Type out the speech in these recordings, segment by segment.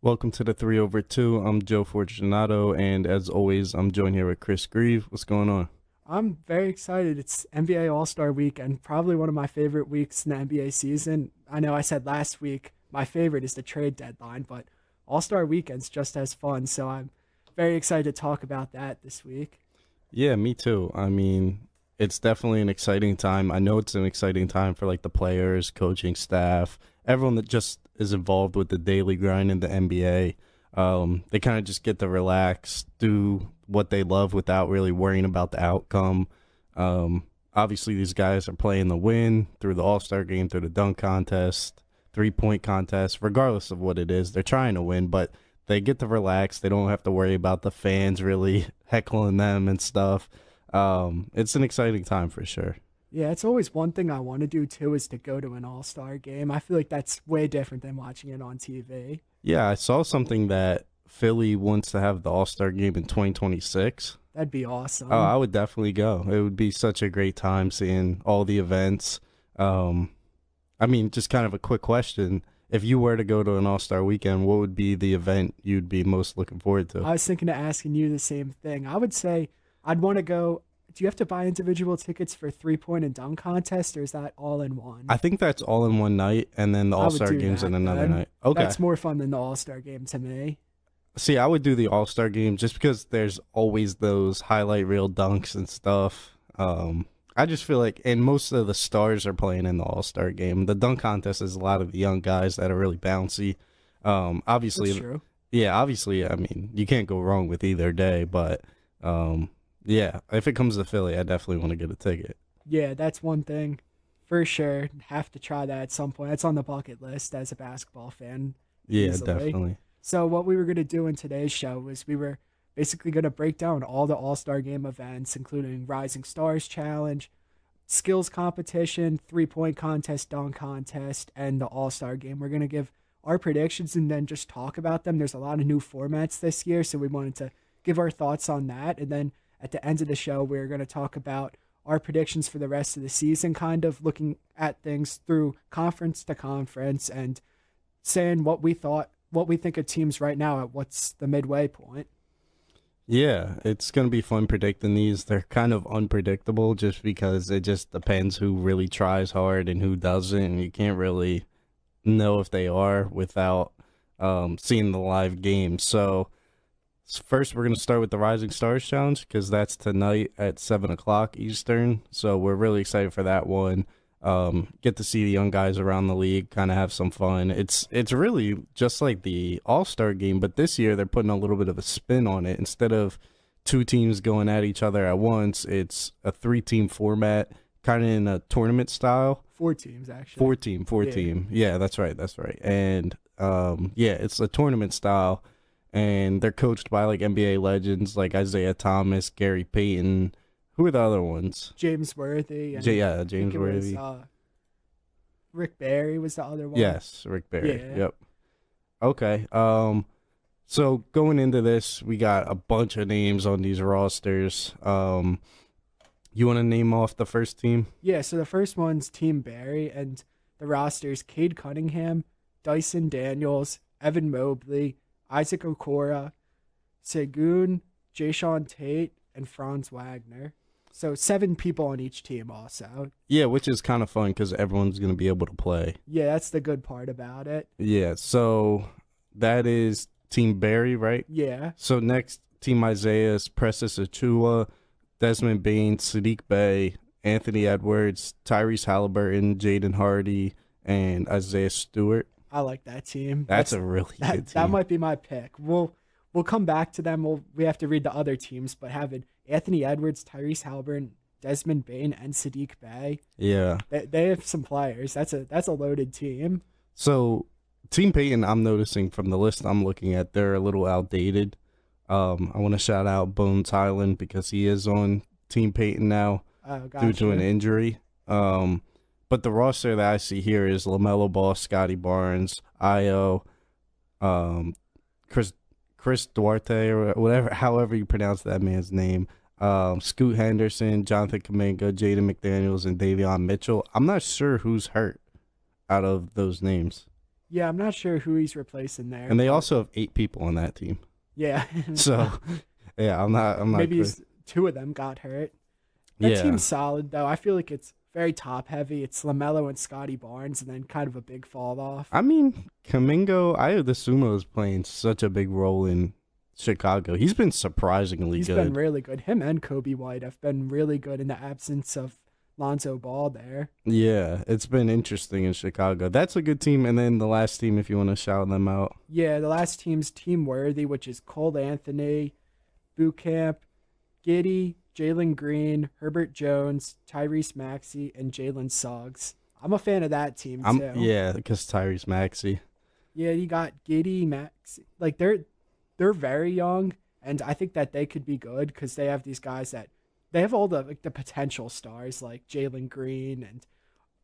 Welcome to the 3 over 2. I'm Joe Fortunato, and as always, I'm joined here with Chris Grieve. What's going on? I'm very excited. It's NBA All-Star Weekend, probably one of my favorite weeks in the NBA season. I know I said last week my favorite is the trade deadline, but All-Star Weekend's just as fun, so I'm very excited to talk about that this week. Yeah, me too. I mean, it's definitely an exciting time. I know it's an exciting time for like the players, coaching staff, everyone that just is involved with the daily grind in the NBA. They kind of just get to relax, do what they love without really worrying about the outcome. Obviously, these guys are playing the win through the All Star game, through the dunk contest, 3-point contest, regardless of what it is. They're trying to win, but they get to relax. They don't have to worry about the fans really heckling them and stuff. It's an exciting time for sure. Yeah, it's always one thing I want to do too is to go to an All-Star game. I feel like that's way different than watching it on TV. Yeah, I saw something that Philly wants to have the All Star game in 2026. That'd be Oh, awesome. I would definitely go. It would be such a great time seeing all the events. Um, I mean, just kind of a quick question. If you were to go to an All Star weekend, what would be the event you'd be most looking forward to? I was thinking of asking you the same thing. I would say I'd want to go. Do you have to buy individual tickets for 3 point and dunk contest, or is that all in I one? think that's all in one night, and then the I All would Star do game's in that another then. night. Okay. That's more fun than the All Star game to me. See, I would do the All Star game just because there's always those highlight reel dunks and stuff. I just feel like, and most of the stars are playing in the All Star game. The dunk contest is a lot of the young guys that are really bouncy. That's Obviously, true. yeah, obviously, I mean, you can't go wrong with either day, but yeah, if it comes to Philly, I definitely want to get a ticket. Yeah, that's one thing for sure. Have to try that at some point. That's on the bucket list as a basketball fan, Yeah, easily. definitely. So, what we were going to do in today's show was we were basically going to break down all the All Star game events, including Rising Stars Challenge, skills competition, 3 point contest, dunk contest, and the All Star game. We're going to give our predictions and then just talk about them. There's a lot of new formats this year, so we wanted to give our thoughts on that. And then at the end of the show, we're going to talk about our predictions for the rest of the season, kind of looking at things through conference to conference and saying what we think of teams right now at what's the midway point. Yeah, it's going to be fun predicting these. They're kind of unpredictable just because it just depends who really tries hard and who doesn't. And you can't really know if they are without seeing the live game. So, first, we're going to start with the Rising Stars Challenge because that's tonight at 7 o'clock Eastern. So, we're really excited for that one. Get to see the young guys around the league, kind of have some fun. It's really just like the All Star game, but this year they're putting a little bit of a spin on it. Instead of two teams going at each other at once, it's a three-team format, kind of in a tournament style. Four teams actually. Four Yeah. team. Yeah, that's right. And yeah, it's a tournament style, and they're coached by like NBA legends like Isaiah Thomas, Gary Payton. Who are the other ones? James Worthy and Yeah, I think James it was Worthy. Rick Barry was the other one. Yes, Rick Barry. Yeah. Yep. Okay. So going into this, we got a bunch of names on these rosters. You want to name off the first team? Yeah, so the first one's Team Barry and the rosters Cade Cunningham, Dyson Daniels, Evan Mobley, Isaac Okora, Segun, Jay Tate, and Franz Wagner. So seven people on each team also. Yeah, which is kind of fun because everyone's going to be able to play. Yeah, that's the good part about it. Yeah, so that is Team Barry, right? Yeah. So next, Team Isaiah is Precious Achua, Desmond Bain, Sadiq Bey, Anthony Edwards, Tyrese Halliburton, Jaden Hardy, and Isaiah Stewart. I like that team. That's a really good That team. might be my pick. We'll come back to them. We have to read the other teams, but having Anthony Edwards, Tyrese Halliburton, Desmond Bain, and Sadiq Bey, Yeah. they have some players. That's a loaded team. So Team Peyton, I'm noticing from the list I'm looking at, they're a little outdated. I want to shout out Bones Highland because he is on Team Peyton now Oh, due to an gotcha. injury. But the roster that I see here is LaMelo Ball, Scotty Barnes, Io, um, Chris Chris Duarte or whatever, however you pronounce that man's name. Scoot Henderson, Jonathan Kaminga, Jaden McDaniels, and Davion Mitchell. I'm not sure who's hurt out of those names. Yeah, I'm not sure who he's replacing there, And they but also have 8 people on that team. yeah. So yeah, I'm not Maybe crazy. two of them got hurt. That Yeah. team's solid though. I feel like it's very top heavy. It's LaMelo and Scotty Barnes, and then kind of a big fall off. I mean, Kamingo, Ayo the Sumo is playing such a big role in Chicago. He's been surprisingly He's been good. really good. Him and Kobe White have been really good in the absence of Lonzo Ball there. Yeah, it's been interesting in Chicago. That's a good team. And then the last team, if you want to shout them out. Yeah, the last team's Team Worthy, which is Cole Anthony, Boot Camp, Giddy, Jalen Green, Herbert Jones, Tyrese Maxey, and Jalen Suggs. I'm a fan of that team too. Yeah, because Tyrese Maxey. Yeah, you got Giddy, Maxey. Like they're very young, and I think that they could be good because they have these guys that they have all the potential stars like Jalen Green and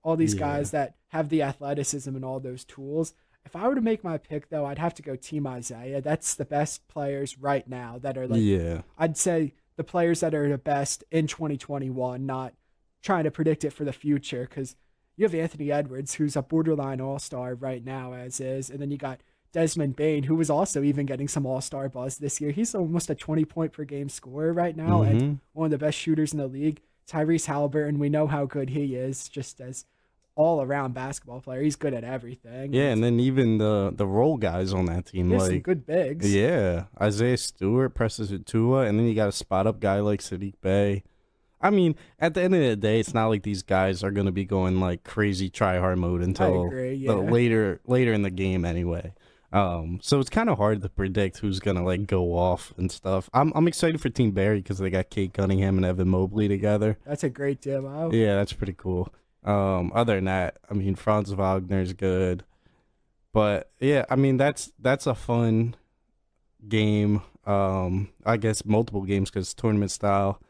all these Yeah. guys that have the athleticism and all those tools. If I were to make my pick though, I'd have to go Team Isaiah. That's the best players right now that are like Yeah. I'd say the players that are the best in 2021, not trying to predict it for the future because you have Anthony Edwards, who's a borderline all star right now, as is. And then you got Desmond Bain, who was also even getting some all star buzz this year. He's almost a 20 point per game scorer right now and Mm-hmm. one of the best shooters in the league. Tyrese Halliburton, we know how good he is just as all around basketball player. He's good at everything. Yeah, And and then even the role guys on that team, he has some like good bigs. yeah, Isaiah Stewart, Precious Atua, and then you got a spot up guy like Sadiq Bey. I mean, at the end of the day, it's not like these guys are gonna be going like crazy try hard mode I until agree. the Yeah. later in the game anyway. So it's kind of hard to predict who's gonna like go off and stuff. I'm excited for Team Barry because they got Kate Cunningham and Evan Mobley together. That's a great demo. Yeah, that's pretty cool. Other than that, I mean, Franz Wagner's good, but yeah, I mean that's a fun game. I guess multiple games because tournament style.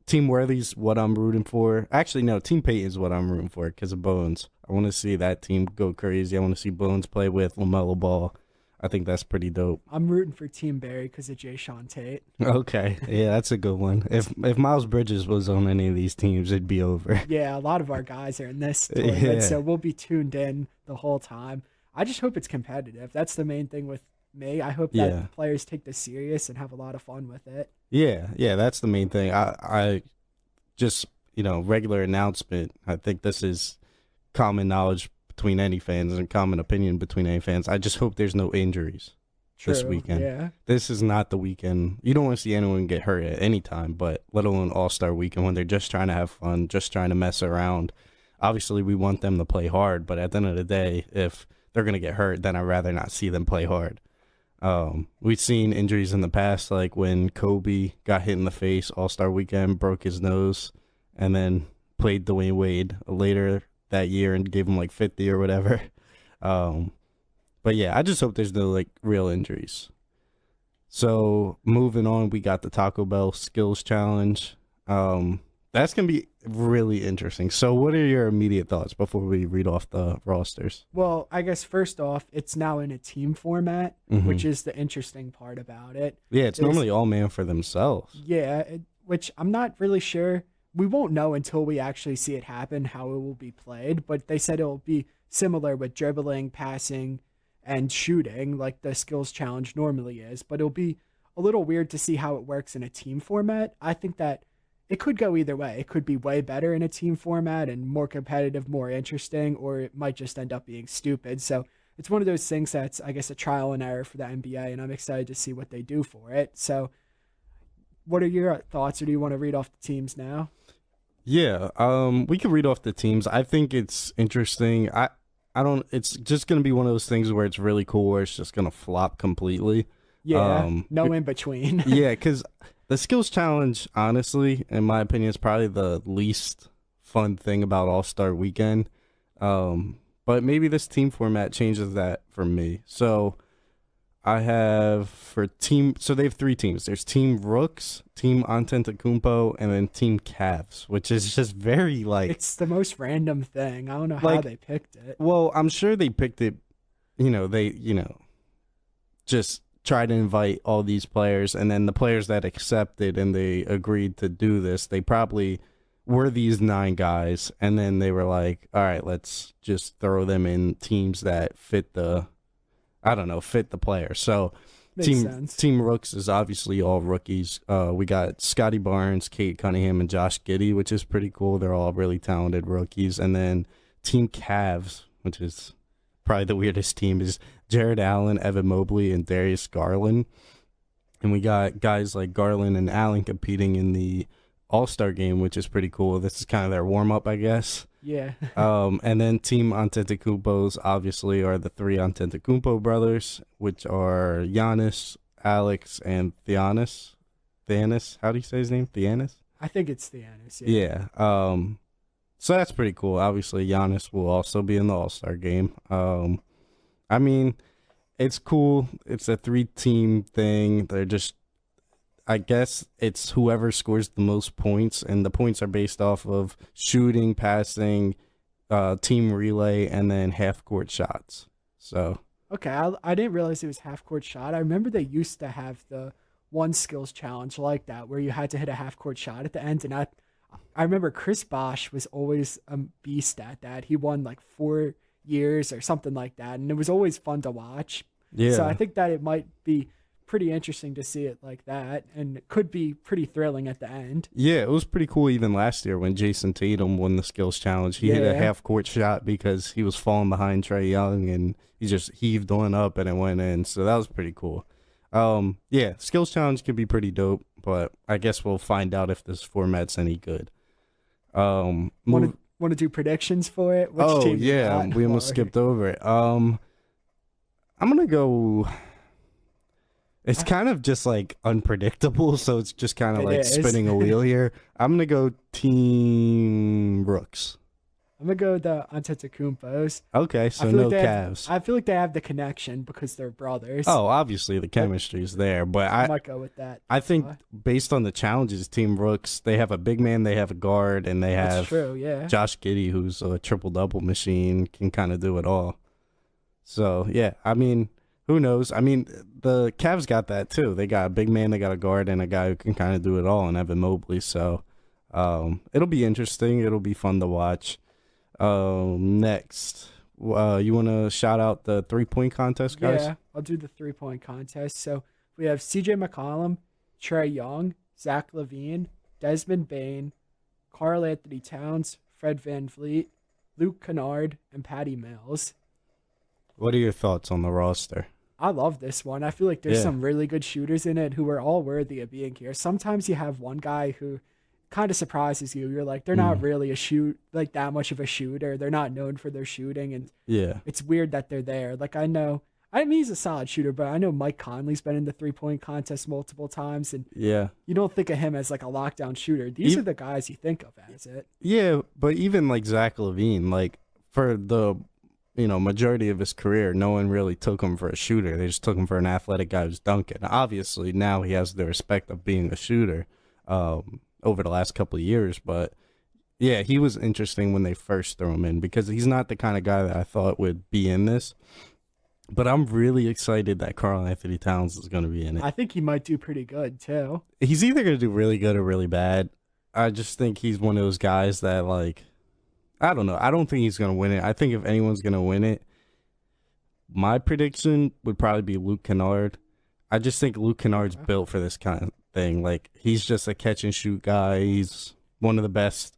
Team Worthy's what I'm rooting for. Actually, no, Team Peyton's what I'm rooting for because of Bones. I want to see that team go crazy. I want to see Bones play with LaMelo Ball. I think that's pretty dope. I'm rooting for Team Barry because of Jay Sean Tate. Okay, yeah, that's a good one. If Miles Bridges was on any of these teams, it'd be over. Yeah, a lot of our guys are in this tournament, Yeah, so we'll be tuned in the whole time. I just hope it's competitive. That's the main thing with me. I hope that yeah. the players take this serious and have a lot of fun with it. Yeah, that's the main thing. I just, regular announcement. I think this is common knowledge between any fans and common opinion between any fans. I just hope there's no injuries this True. weekend. Yeah. This is not the weekend. You don't want to see anyone get hurt at any time, but let alone All-Star weekend when they're just trying to have fun, just trying to mess around. Obviously, we want them to play hard, but at the end of the day, if they're going to get hurt, then I'd rather not see them play hard. We've seen injuries in the past, like when Kobe got hit in the face All-Star weekend, broke his nose, and then played Dwayne Wade later that year and gave him like 50 or whatever. But yeah, I just hope there's no like real injuries. So moving on, we got the Taco Bell Skills Challenge. That's gonna be really interesting. So what are your immediate thoughts before we read off the rosters? Well, I guess first off, it's now in a team format, Mhm. which is the interesting part about it. Yeah, it's There's- normally all man for themselves. Yeah, which I'm not really sure. We won't know until we actually see it happen how it will be played, but they said it will be similar with dribbling, passing, and shooting, like the skills challenge normally is, but it'll be a little weird to see how it works in a team format. I think that it could go either way. It could be way better in a team format and more competitive, more interesting, or it might just end up being stupid. So it's one of those things that's, I guess, a trial and error for the NBA, and I'm excited to see what they do for it. So what are your thoughts, or do you want to read off the teams now? Yeah, we can read off the teams. I think it's interesting. I don't. It's just gonna be one of those things where it's really cool, where it's just gonna flop completely. Yeah, no in between. Yeah, because the skills challenge, honestly, in my opinion, is probably the least fun thing about All Star Weekend. But maybe this team format changes that for me. So I have for team. So they have 3 teams. There's Team Rooks, Team Antetokounmpo, and then Team Cavs, which is just very like. It's the most random thing. I don't know how Like- they picked it. Well, I'm sure they picked it. Just try to invite all these players, and then the players that accepted and they agreed to do this, they probably were these 9 guys, and then they were like, all right, let's just throw them in teams that fit the, I don't know, fit the player. So Makes team sense. team Rooks is obviously all rookies. We got Scotty Barnes, Kate Cunningham, and Josh Giddey, which is pretty cool. They're all really talented rookies. And then team Cavs, which is probably the weirdest team, is Jared Allen, Evan Mobley, and Darius Garland. And we got guys like Garland and Allen competing in the All-Star game, which is pretty cool. This is kind of their warm-up, I guess. Yeah. And then Team Antetokounmpo's obviously are the 3 Antetokounmpo brothers, which are Giannis, Alex, and Theanis. Theanis, how do you say his name? Theanis? I think it's the Ennis. Yeah. Yeah. So that's pretty cool. Obviously, Giannis will also be in the All-Star game. I mean, it's cool. It's a 3-team thing. They're just, I guess it's whoever scores the most points, and the points are based off of shooting, passing, team relay, and then half-court shots. So, Okay, I didn't realize it was half court shot. I remember they used to have the one skills challenge like that where you had to hit a half court shot at the end, and I remember Chris Bosh was always a beast at that. He won like 4 years or something like that, and it was always fun to watch. So I yeah. think that it might be pretty interesting to see it like that, and it could be pretty thrilling at the end. Yeah, it was pretty cool even last year when Jason Tatum won the skills challenge. He hit a Yeah. half-court shot because he was falling behind Trey Young, and he just heaved one up and it went in. So that was pretty cool. Yeah, skills challenge could be pretty dope, but I guess we'll find out if this format's any good. Want Move. to want to do predictions for it? Which Oh team you yeah, got? we almost skipped over it. I'm gonna go. It's kind of just like unpredictable, so it's just kind of It like is. spinning a wheel here. I'm gonna go Team Rooks. I'm gonna go with the Antetokounmpos. Okay, I so feel no like they have. Cavs. I feel like they have the connection because they're brothers. Oh, obviously the But chemistry's there, but I I might go with that. I That's think why. based on the challenges, Team Rooks, they have a big man, they have a guard, and they That's have true. Yeah. Josh Giddey, who's a triple double machine, can kind of do it all. So yeah, I mean, who knows? I mean, the Cavs got that too. They got a big man, they got a guard, and a guy who can kind of do it all, and Evan Mobley. So, it'll be interesting. It'll be fun to watch. Next, you want to shout out the 3-point contest, guys? Yeah. I'll do the 3-point contest. So we have C.J. McCollum, Trey Young, Zach Levine, Desmond Bain, Carl Anthony Towns, Fred Van Vliet, Luke Kennard, and Patty Mills. What are your thoughts on the roster? I love this one. I feel like there's Yeah. some really good shooters in it who are all worthy of being here. Sometimes you have one guy who kind of surprises you. You're like, they're not Mm. really like that much of a shooter. They're not known for their shooting, and Yeah. it's weird that they're there. Like I mean, he's a solid shooter, but I know Mike Conley's been in the 3-point contest multiple times, and Yeah. you don't think of him as like a lockdown shooter. These Ev- are the guys you think of as it. Yeah, but even like Zach Levine, like for the majority of his career, no one really took him for a shooter. They just took him for an athletic guy who's dunking. Obviously, now he has the respect of being a shooter over the last couple of years. But yeah, he was interesting when they first threw him in because he's not the kind of guy that I thought would be in this. But I'm really excited that Karl Anthony Towns is going to be in it. I think he might do pretty good too. He's either going to do really good or really bad. I just think he's one of those guys that, like, I don't know. I don't think he's going to win it. I think if anyone's going to win it, my prediction would probably be Luke Kennard. I just think Luke Kennard's Okay. built for this kind of thing. Like, he's just a catch and shoot guy. He's one of the best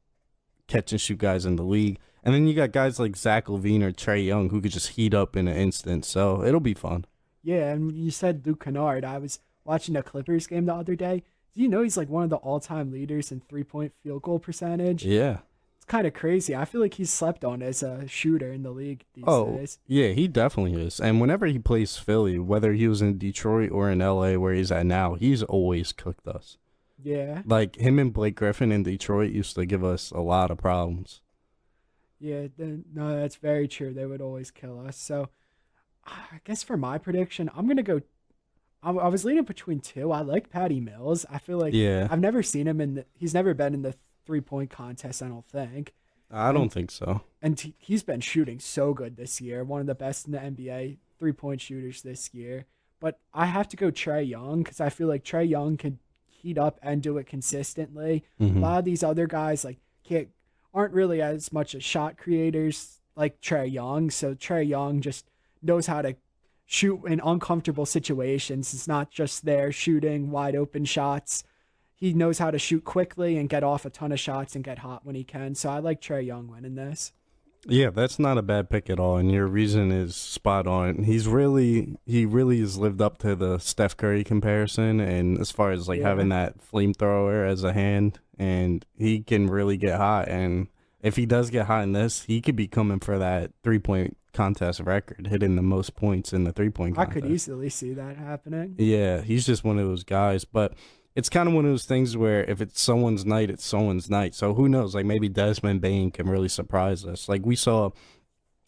catch and shoot guys in the league. And then you got guys like Zach LaVine or Trey Young who could just heat up in an instant. So it'll be fun. Yeah, and you said Luke Kennard. I was watching a Clippers game the other day. Do you know he's like one of the all-time leaders in 3-point field goal percentage? Yeah. It's kind of crazy. I feel like he's slept on as a shooter in the league these Oh, days. yeah, he definitely is. And whenever he plays Philly, whether he was in Detroit or in LA where he's at now, he's always cooked us. Yeah, Like, him and Blake Griffin in Detroit used to give us a lot of problems. yeah. No, that's very true. They would always kill us. So I guess for my prediction, I'm gonna go. I was leaning between two. I like Patty Mills. I feel like Yeah, I've never seen him he's never been in the 3-point contest. I don't think. I don't think so. And he's been shooting so good this year. One of the best in the NBA 3-point shooters this year. But I have to go Trey Young because I feel like Trey Young can heat up and do it consistently. A Hmm. lot of these other guys like can't aren't really as much as shot creators like Trae Young. So Trae Young just knows how to shoot in uncomfortable situations. It's not just there shooting wide open shots. He knows how to shoot quickly and get off a ton of shots and get hot when he can. So I like Trae Young winning this. Yeah, that's not a bad pick at all, and your reason is spot on. He really has lived up to the Steph Curry comparison, and as far as like Yeah. having that flamethrower as a hand, and he can really get hot. And if he does get hot in this, he could be coming for that 3-point contest record, hitting the most points in the 3-point I could contest. easily see that happening. Yeah, he's just one of those guys, but it's kind of one of those things where if it's someone's night, it's someone's night. So who knows? Like maybe Desmond Bain can really surprise us. Like we saw,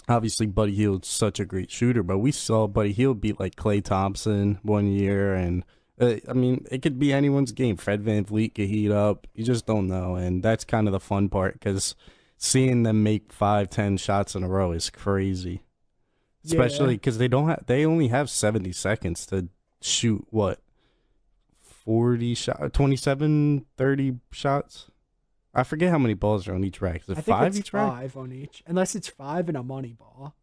obviously Buddy Hield's such a great shooter, but we saw Buddy Hield beat like Klay Thompson one year, and I mean it could be anyone's game. Fred VanVleet could heat up. You just don't know, and that's kind of the fun part because seeing them make 5, 10 shots in a row is crazy. Yeah. Especially because they only have 70 seconds to shoot what 40 shot 27, 30 shots. I forget how many balls are on each rack. Is it I think five it's each rack? five on each, unless it's five in a money ball.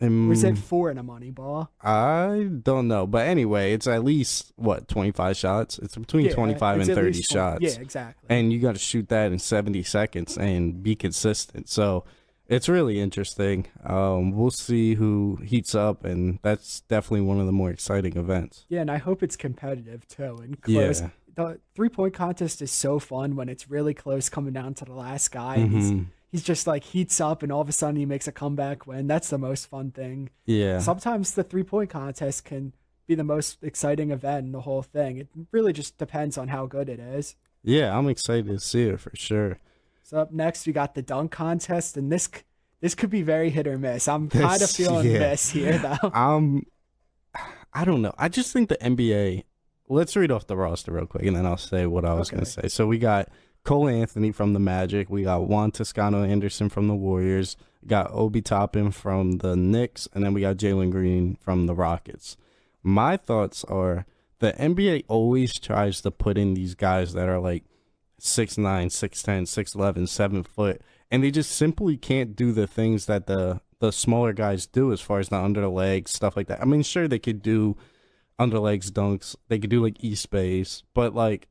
Or is it Um, four in a money ball? I don't know, but anyway, it's at least what 25 shots. It's between Yeah, 25 it's and at 30 least 20. Yeah, shots, exactly. and you got to shoot that in 70 seconds and be consistent. So it's really interesting. We'll see who heats up, and that's definitely one of the more exciting events. Yeah, and I hope it's competitive too and close. Yeah. The 3-point contest is so fun when it's really close coming down to the last guy and Hmm. he's just like heats up and all of a sudden he makes a comeback win. That's the most fun thing. Yeah. Sometimes the 3-point contest can be the most exciting event in the whole thing. It really just depends on how good it is. Yeah, I'm excited to see it for sure. So up next we got the dunk contest, and this could be very hit or miss. I'm kind of feeling Yeah. miss here though. I don't know. I just think the NBA. Let's read off the roster real quick, and then I'll say what I was Okay. going to say. So we got Cole Anthony from the Magic. We got Juan Toscano Anderson from the Warriors. We got Obi Toppin from the Knicks, and then we got Jalen Green from the Rockets. My thoughts are the NBA always tries to put in these guys that are like 6'9", 6'10", 6'11", 7 foot, and they just simply can't do the things that the smaller guys do as far as the under the legs, stuff like that. I mean, sure, they could do under legs dunks. They could do like East base, but like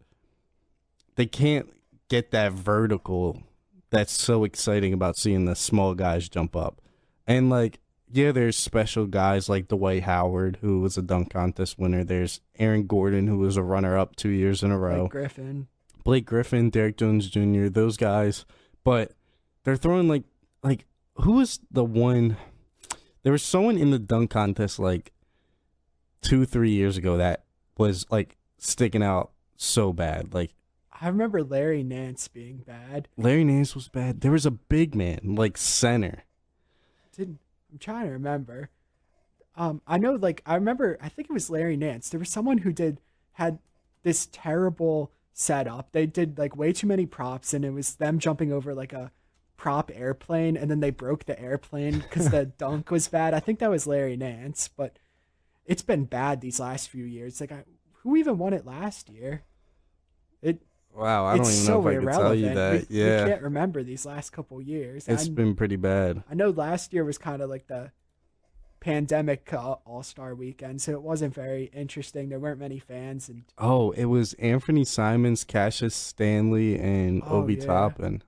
they can't get that vertical that's so exciting about seeing the small guys jump up. And like, yeah, there's special guys like Dwight Howard, who was a dunk contest winner. There's Aaron Gordon, who was a runner up 2 years in a row. Like Griffin. Blake Griffin, Derrick Jones Jr., those guys. But they're throwing like who was the one? There was someone in the dunk contest like 2, 3 years ago that was like sticking out so bad. Like I remember Larry Nance being bad. Larry Nance was bad. There was a big man, like center. I'm trying to remember. I know, like I remember. I think it was Larry Nance. There was someone who had this terrible setup. They did like way too many props, and it was them jumping over like a prop airplane, and then they broke the airplane because the dunk was bad. I think that was Larry Nance, but it's been bad these last few years. Like, who even won it last year? It Wow, I don't it's even so know if I could tell irrelevant. you that. We Yeah, can't remember these last couple years. it's been pretty bad. I know last year was kind of like the pandemic All-Star weekend, so it wasn't very interesting. There weren't many fans, and Oh, it was Anthony Simons, Cassius Stanley, and oh Obi yeah, Toppin.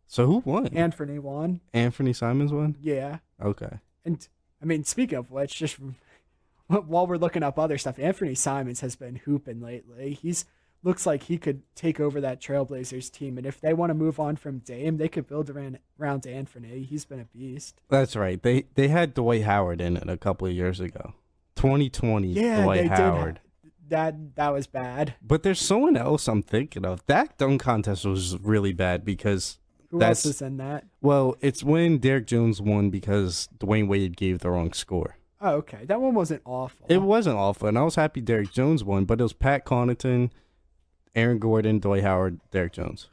So who won? Anthony won. Anthony Simons won? Yeah, Okay. and I mean, speaking of which, just while we're looking up other stuff, Anthony Simons has been hooping lately. He's looks like he could take over that Trailblazers team, and if they want to move on from Dame, they could build around Anthony. He's been a beast. That's right. They had Dwight Howard in it a couple of years ago. 2020 Yeah, Dwight they Howard. did. That was bad. But there's someone else I'm thinking of. That dunk contest was really bad because Who that's else is in that? well, it's when Derrick Jones won because Dwayne Wade gave the wrong score. Oh, okay. That one wasn't awful. It wasn't awful, and I was happy Derrick Jones won, but it was Pat Connaughton, Aaron Gordon, Dwight Howard, Derrick Jones.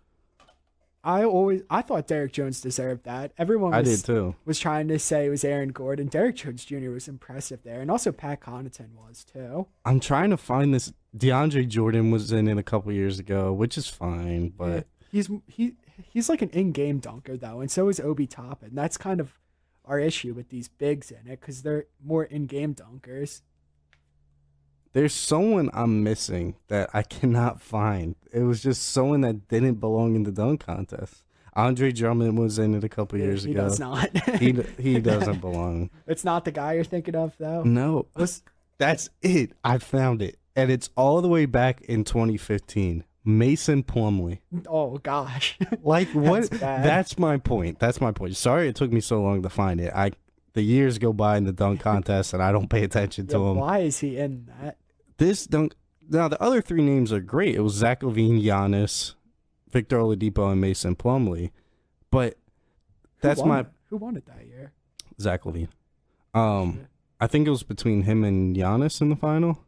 I thought Derrick Jones deserved that. Everyone I did too. was trying to say it was Aaron Gordon. Derrick Jones Jr. was impressive there, and also Pat Connaughton was too. I'm trying to find this. DeAndre Jordan was in it a couple years ago, which is fine, but he's like an in-game dunker though, and so is Obi Toppin. That's kind of our issue with these bigs in it because they're more in-game dunkers. There's someone I'm missing that I cannot find. It was just someone that didn't belong in the dunk contest. Andre Drummond was in it a couple years He ago. does not. He doesn't belong. It's not the guy you're thinking of though. No, Was that's it. I found it, and it's all the way back in 2015. Mason Plumlee. oh gosh, Like what? That's bad. That's my point. That's my point. Sorry it took me so long to find it. The years go by in the dunk contest, and I don't pay attention to yeah, them. why is he in that? This dunk. Now the other three names are great. It was Zach LaVine, Giannis, Victor Oladipo, and Mason Plumlee. But Who won it that year? Zach LaVine. I think it was between him and Giannis in the final.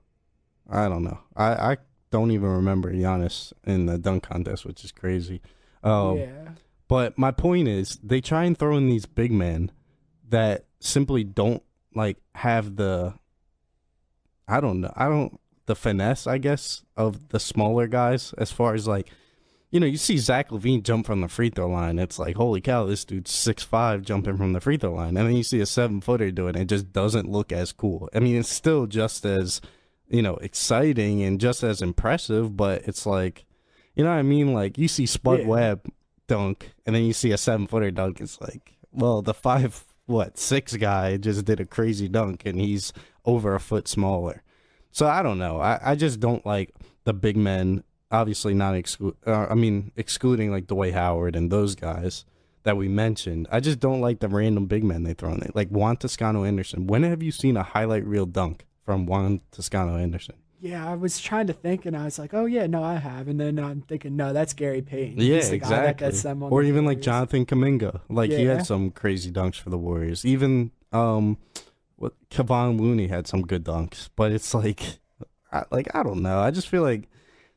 I don't know. I don't even remember Giannis in the dunk contest, which is crazy. Yeah. But my point is, they try and throw in these big men that simply don't like have the, the finesse, I guess, of the smaller guys. As far as like, you see Zach LaVine jump from the free throw line. It's like, holy cow, this dude's 6'5" jumping from the free throw line. And then you see a 7-footer doing it. It just doesn't look as cool. I mean, it's still just as, exciting and just as impressive, but it's like, you know what I mean? Like, you see Spud Webb dunk, and then you see a 7-footer dunk. It's like, well, the 6 guy just did a crazy dunk, and he's over a foot smaller. So I don't know. I just don't like the big men. Obviously, not excluding like Dwight Howard and those guys that we mentioned. I just don't like the random big men they throw in there. Like Juan Toscano Anderson. When have you seen a highlight reel dunk from Juan Toscano Anderson? Yeah, I was trying to think, and I was like, "Oh yeah, no, I have." And then I'm thinking, "No, that's Gary Payton." Yeah, He's the guy that exactly. gets them on Or the even like Warriors. Jonathan Kuminga. Like he Yeah. had some crazy dunks for the Warriors. Even Kevon Looney had some good dunks. But it's like, I don't know. I just feel like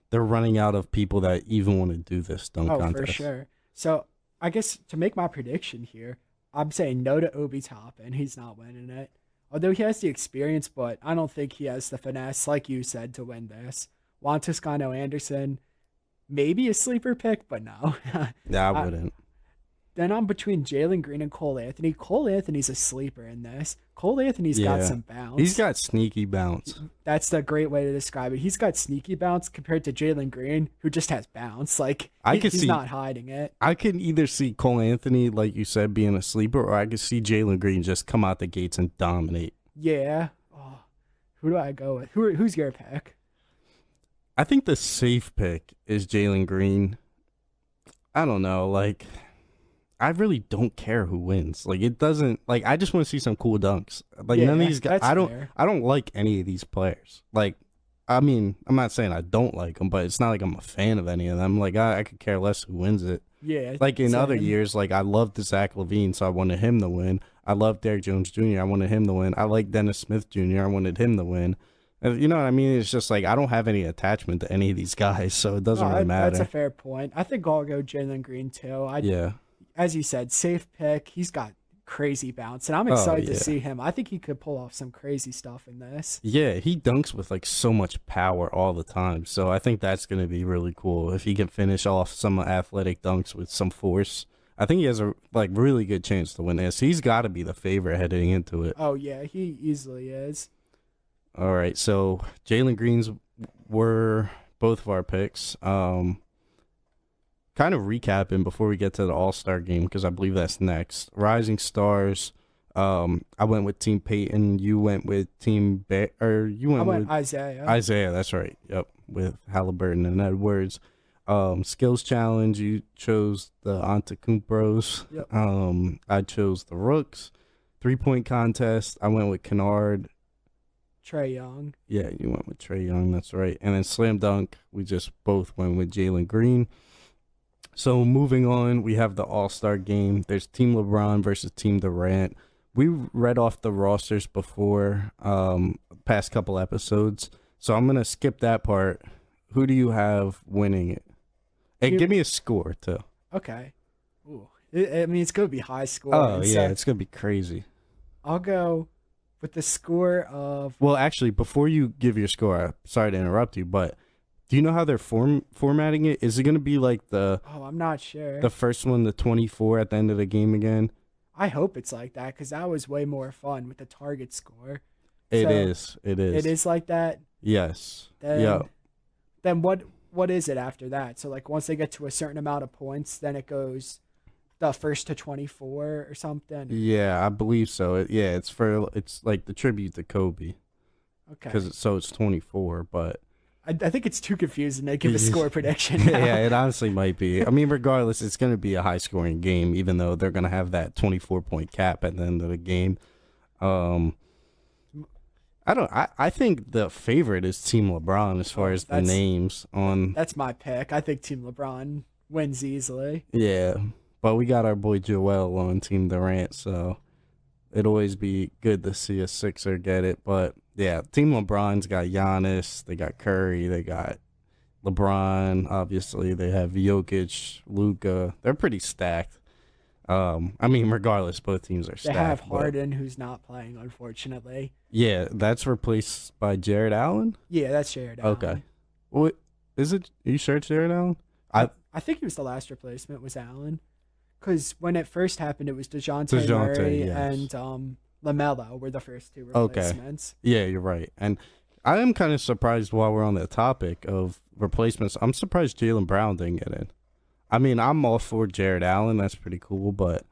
they're running out of people that even want to do this dunk Oh, contest. for sure. So I guess to make my prediction here, I'm saying no to Obi Toppin. He's not winning it. Although he has the experience, but I don't think he has the finesse, like you said, to win this. Juan Toscano Anderson, maybe a sleeper pick, but no. Yeah, I I- wouldn't. Then I'm between Jalen Green and Cole Anthony. Cole Anthony's a sleeper in this. Cole Anthony's got Yeah. some bounce. He's got sneaky bounce. That's the great way to describe it. He's got sneaky bounce compared to Jalen Green, who just has bounce. Like he's not hiding it. I could either see Cole Anthony, like you said, being a sleeper, or I could see Jalen Green just come out the gates and dominate. Yeah. Oh, who do I go with? Who's your pick? I think the safe pick is Jalen Green. I don't know, like I really don't care who wins. Like it doesn't like I just want to see some cool dunks. Like none of these guys. that's fair. I don't like any of these players. Like I mean, I'm not saying I don't like them, but it's not like I'm a fan of any of them. Like I could care less who wins it. Yeah. Like in other same. years, like I loved Zach LaVine, so I wanted him to win. I loved Derrick Jones Jr. I wanted him to win. I like Dennis Smith Jr. I wanted him to win. You know what I mean? It's just like I don't have any attachment to any of these guys, so it doesn't really matter. That's a fair point. I think I'll go Jalen Green too. Yeah. As you said, safe pick. He's got crazy bounce, and I'm excited to yeah. see him. I think he could pull off some crazy stuff in this. Yeah, he dunks with like so much power all the time. So I think that's going to be really cool if he can finish off some athletic dunks with some force. I think he has a like really good chance to win this. He's got to be the favorite heading into it. Oh yeah, he easily is. All right, so Jalen Green's were both of our picks. Kind of recapping before we get to the All-Star game because I believe that's next. Rising Stars. I went with Team Peyton. You went with Team you went I went with Isaiah. Isaiah. That's right. Yep, with Halliburton and Edwards. Skills challenge. You chose the Antetokounmpos. Yep. I chose the Rooks. 3-point contest. I went with Kennard. Trae Young. Yeah, you went with Trae Young. That's right. And then slam dunk. We just both went with Jalen Green. So moving on, we have the All-Star game. There's Team LeBron versus Team Durant. We read off the rosters before, past couple episodes. So I'm going to skip that part. Who do you have winning it? And give me a score, too. Okay. Ooh. I mean, it's going to be high score. Oh, yeah, it's going to be crazy. I'll go with the score of... Well, actually, before you give your score, sorry to interrupt you, but Do you know how they're formatting it? Is it going to be like Oh, I'm not sure. the first one, the 24 at the end of the game again? I hope it's like that because that was way more fun with the target score. It So is. It it is. is like that. Yes. Yeah. Then then what is it after that? So like once they get to a certain amount of points, then it goes the first to 24 or something. Yeah, I believe so. Yeah, it's like the tribute to Kobe because Okay. it's 24, but I think it's too confusing to give a yeah, score prediction now. it honestly might be. I mean, regardless, it's going to be a high scoring game, even though they're going to have that 24-point cap at the end of the game. Um, I don't. I think the favorite is Team LeBron as far Oh, as the names on. that's my pick. I think Team LeBron wins easily. Yeah, but we got our boy Joel on Team Durant, so it'd always be good to see a Sixer get it. But yeah, Team LeBron's got Giannis, they got Curry, they got LeBron. Obviously, they have Jokic, Luka. They're pretty stacked. I mean, regardless, both teams are They have stacked. But Harden, who's not playing, unfortunately. yeah, that's replaced by Jared Allen. Yeah, that's Jared Okay, Allen. what is it? Are you sure it's Jared Allen? I think he was the last replacement was Allen, because when it first happened, it was Dejounte DeJounte, Murray yes. and Lamelo were the first two Okay. replacements. Yeah, you're right. And I am kind of surprised while we're on the topic of replacements. I'm surprised Jalen Brown didn't get in. I mean, I'm all for Jared Allen. That's pretty cool. But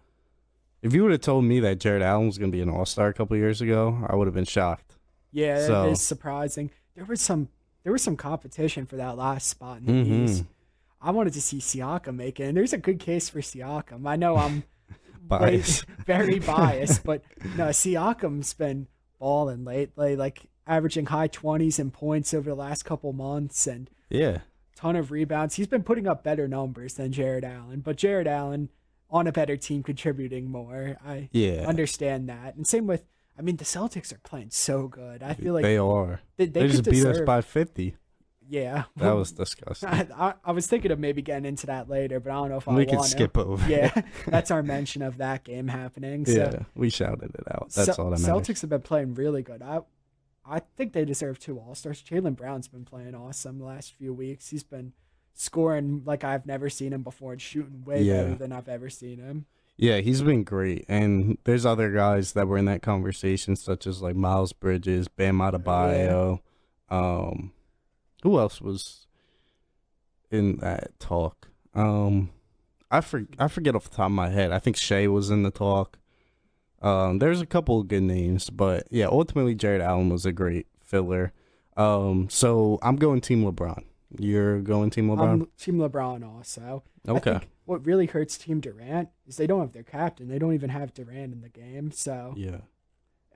if you would have told me that Jared Allen was going to be an All Star a couple years ago, I would have been shocked. Yeah, it is So, surprising. There was some competition for that last spot in the mm-hmm. East. I wanted to see Siakam make it, and there's a good case for Siakam. I know I'm Bias. very biased, but no, Siakam's been balling lately, like averaging high 20s in points over the last couple months and Yeah. ton of rebounds. He's been putting up better numbers than Jared Allen, but Jared Allen on a better team contributing more. I Yeah. understand that. And same with, I mean, the Celtics are playing so good. I feel like They are. they They could just beat us deserve. by 50. Yeah. That was disgusting. I was thinking of maybe getting into that later, but I don't know if I We want could to. skip over. Yeah, that's our mention of that game happening. So Yeah. We shouted it out. That's all that matters. Celtics have been playing really good. I think they deserve two All Stars. Jalen Brown's been playing awesome the last few weeks. He's been scoring like I've never seen him before and shooting way better Yeah. than I've ever seen him. Yeah, he's been great. And there's other guys that were in that conversation, such as like Miles Bridges, Bam Yeah. Adebayo. Who else was in that talk? I forget off the top of my head. I think Shea was in the talk. There's a couple of good names, but yeah, ultimately Jared Allen was a great filler. So I'm going Team LeBron. You're going Team LeBron? I'm Team LeBron also. I Okay. think what really hurts Team Durant is they don't have their captain. They don't even have Durant in the game. So Yeah.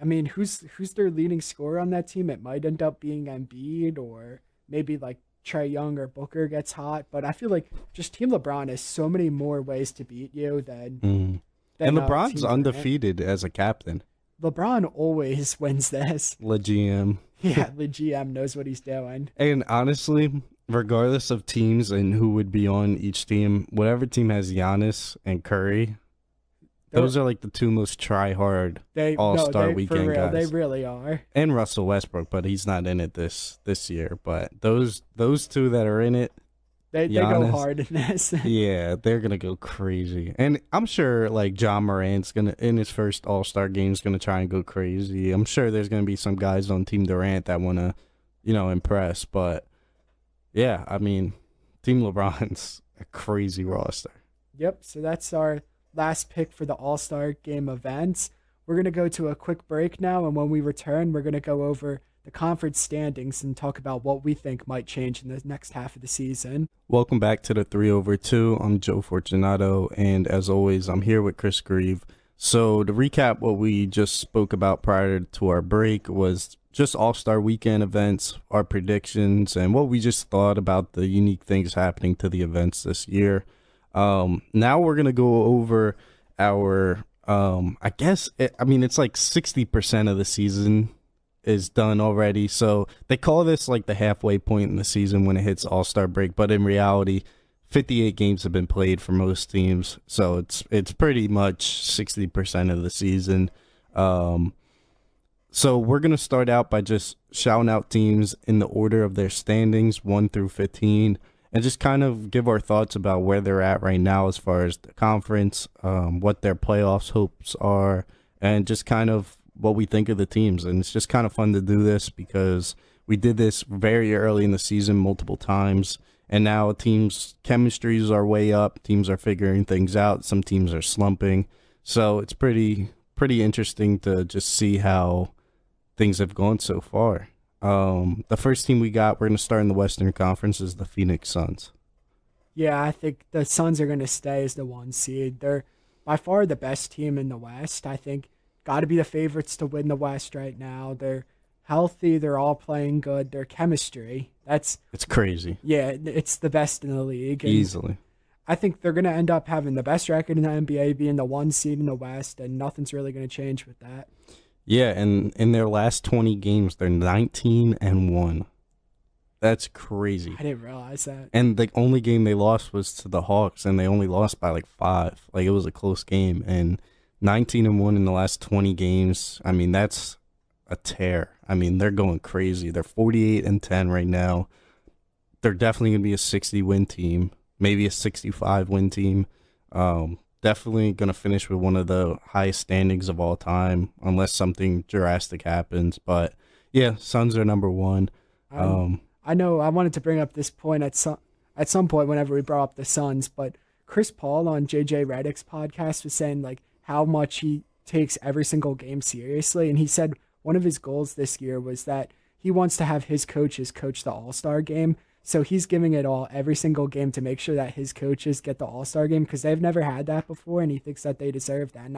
I mean, who's their leading scorer on that team? It might end up being Embiid or maybe like Trey Young or Booker gets hot. But I feel like just Team LeBron has so many more ways to beat you than Mm. than And Team LeBron's Durant. undefeated as a captain. LeBron always wins this. Le GM. Yeah, the GM knows what he's doing. And honestly, regardless of teams and who would be on each team, whatever team has Giannis and Curry, They're- those are like the two most try hard They All-Star for weekend real, guys. they really are. And Russell Westbrook, but he's not in it this year. But those two that are in it, They go Giannis. hard in this. yeah, they're gonna go crazy. And I'm sure like John Morant's gonna in his first All-Star game is gonna try and go crazy. I'm sure there's gonna be some guys on Team Durant that wanna, impress. But yeah, I mean, Team LeBron's a crazy roster. Yep, so that's our last pick for the All-Star Game events. We're going to go to a quick break now, and when we return, we're going to go over the conference standings and talk about what we think might change in the next half of the season. Welcome back to the 3/2. I'm Joe Fortunato, and as always, I'm here with Chris Grieve. So to recap what we just spoke about prior to our break was just All-Star Weekend events, our predictions, and what we just thought about the unique things happening to the events this year. Now we're going to go over our, I guess, it's like 60% of the season is done already. So they call this like the halfway point in the season when it hits All-Star break. But in reality, 58 games have been played for most teams. So it's pretty much 60% of the season. So we're going to start out by just shouting out teams in the order of their standings, 1 through 15, and just kind of give our thoughts about where they're at right now as far as the conference, what their playoffs hopes are, and just kind of what we think of the teams. And it's just kind of fun to do this because we did this very early in the season multiple times. And now teams' chemistries are way up. Teams are figuring things out. Some teams are slumping. So it's pretty interesting to just see how things have gone so far. The first team we got, we're going to start in the Western Conference, is the Phoenix Suns. Yeah, I think the Suns are going to stay as the 1 seed. They're by far the best team in the West. I think got to be the favorites to win the West right now. They're healthy. They're all playing good. Their chemistry, It's crazy. yeah, it's the best in the league. And Easily. I think they're going to end up having the best record in the NBA, being the 1 seed in the West, and nothing's really going to change with that. Yeah, and in their last 20 games, they're 19-1. That's crazy. I didn't realize that. And the only game they lost was to the Hawks, and they only lost by like 5. Like, it was a close game. And 19-1 in the last 20 games, I mean, that's a tear. I mean, they're going crazy. They're 48-10 right now. They're definitely going to be a 60-win team, maybe a 65-win team. Definitely going to finish with one of the highest standings of all time, unless something drastic happens. But, yeah, Suns are number one. I know I wanted to bring up this point at some point whenever we brought up the Suns, but Chris Paul on JJ Redick's podcast was saying like how much he takes every single game seriously, and he said one of his goals this year was that he wants to have his coaches coach the All-Star game. So he's giving it all every single game to make sure that his coaches get the All-Star game because they've never had that before, and he thinks that they deserve that. And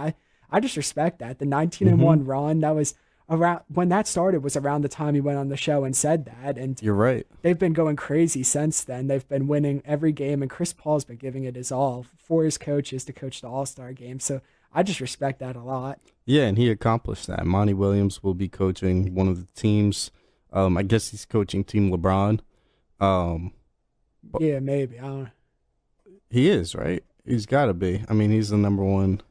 I just respect that. The 19-1 run, that was around when that started was around the time he went on the show and said that. And You're right. they've been going crazy since then. They've been winning every game, and Chris Paul's been giving it his all for his coaches to coach the All-Star game. So I just respect that a lot. Yeah, and he accomplished that. Monty Williams will be coaching one of the teams. I guess he's coaching Team LeBron. Yeah, maybe. I don't know. He is, right? He's got to be. I mean, he's the number one.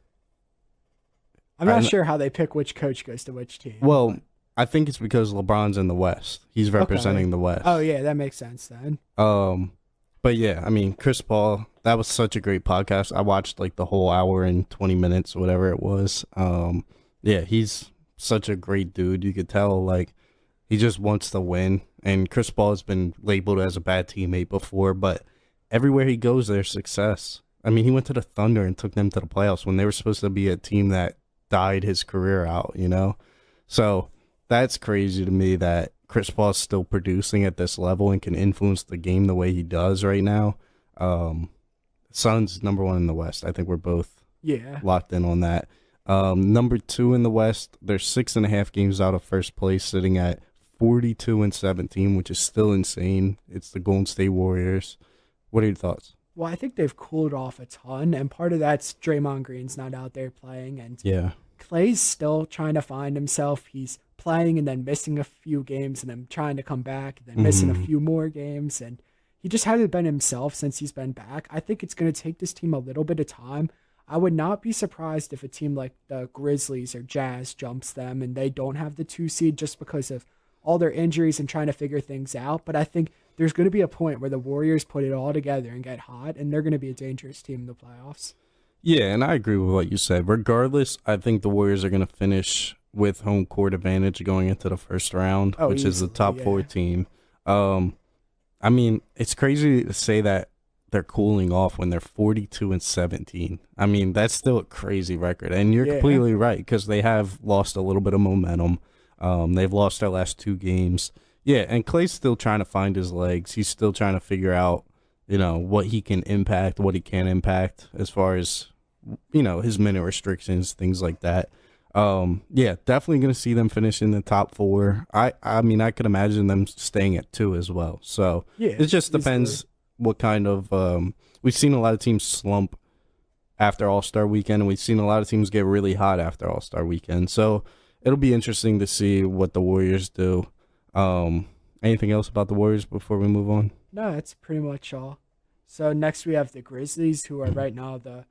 I'm not sure how they pick which coach goes to which team. Well, I think it's because LeBron's in the West. He's representing the West. Oh, yeah, that makes sense then. But yeah, I mean, Chris Paul, that was such a great podcast. I watched like the whole hour and 20 minutes, whatever it was. Yeah, he's such a great dude. You could tell, like, he just wants to win. And Chris Paul has been labeled as a bad teammate before, but everywhere he goes, there's success. I mean, he went to the Thunder and took them to the playoffs when they were supposed to be a team that died his career out, you know? So that's crazy to me that Chris Paul is still producing at this level and can influence the game the way he does right now. Suns number one in the West. I think we're both locked in on that. Number 2 in the West, they're 6.5 games out of first place, sitting at 42-17, which is still insane. It's the Golden State Warriors. What are your thoughts? Well, I think they've cooled off a ton, and part of that's Draymond Green's not out there playing, and Yeah. Clay's still trying to find himself. He's playing and then missing a few games and then trying to come back and then missing a few more games, and he just hasn't been himself since he's been back. I think it's going to take this team a little bit of time. I would not be surprised if a team like the Grizzlies or Jazz jumps them and they don't have the 2 seed just because of all their injuries and trying to figure things out. But I think there's going to be a point where the Warriors put it all together and get hot, and they're going to be a dangerous team in the playoffs. Yeah, and I agree with what you said. Regardless, I think the Warriors are going to finish with home court advantage going into the first round, which is the top 4 team. I mean, it's crazy to say that they're cooling off when they're 42-17. I mean, that's still a crazy record, and you're completely right because they have lost a little bit of momentum. They've lost their last 2 games. Yeah, and Clay's still trying to find his legs. He's still trying to figure out, you know, what he can impact, what he can't impact as far as, you know, his minute restrictions, things like that. Yeah, definitely going to see them finish in the top 4. I mean, I could imagine them staying at 2 as well. So it just depends what kind of we've seen a lot of teams slump after All-Star Weekend, and we've seen a lot of teams get really hot after All-Star Weekend. So it'll be interesting to see what the Warriors do. Anything else about the Warriors before we move on? No, that's pretty much all. So next we have the Grizzlies, who are right now the